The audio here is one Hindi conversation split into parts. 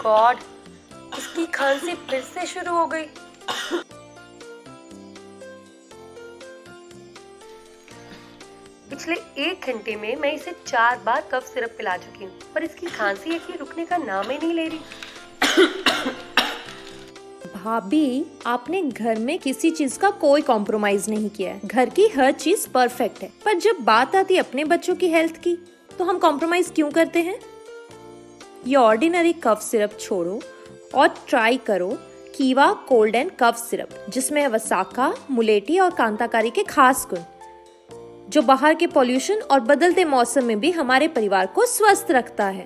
गॉड, इसकी खांसी फिर से शुरू हो गई। पिछले 1 घंटे में मैं इसे 4 बार कफ सिरप पिला चुकी हूँ, पर इसकी खांसी एक ही रुकने का नाम ही नहीं ले रही। भाभी, आपने घर में किसी चीज का कोई कॉम्प्रोमाइज नहीं किया है। घर की हर चीज परफेक्ट है, पर जब बात आती है अपने बच्चों की हेल्थ की, तो हम कॉम्प्रोमाइज क्यों करते हैं? ये ऑर्डिनरी कफ सिरप छोड़ो और ट्राई करो कीवा कोल्ड एंड कफ सिरप, जिसमें है वसाका, मुलेठी और कांताकारी के खास गुण, जो बाहर के पॉल्यूशन और बदलते मौसम में भी हमारे परिवार को स्वस्थ रखता है।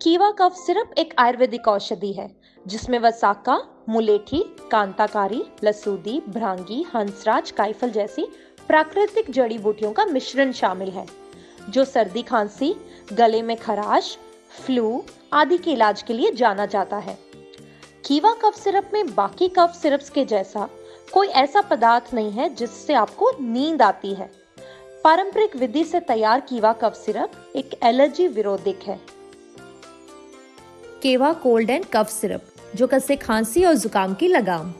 कीवा कफ सिरप एक आयुर्वेदिक औषधि है, जिसमें वसाका, मुलेठी, कांताकारी, लसूदी, भ्रांगी, हंसराज, काइफल जैसी प्राकृतिक जड़ी बूटियों का मिश्रण शामिल है, जो सर्दी, खांसी, गले में खराश, फ्लू आदि के इलाज के लिए जाना जाता है। कीवा कफ सिरप में बाकी कफ सिरप्स के जैसा कोई ऐसा पदार्थ नहीं है जिससे आपको नींद आती है। पारंपरिक विधि से तैयार कीवा कफ सिरप एक एलर्जी विरोधक है। कीवा कोल्ड एंड कफ सिरप, जो कसे खांसी और जुकाम की लगाम।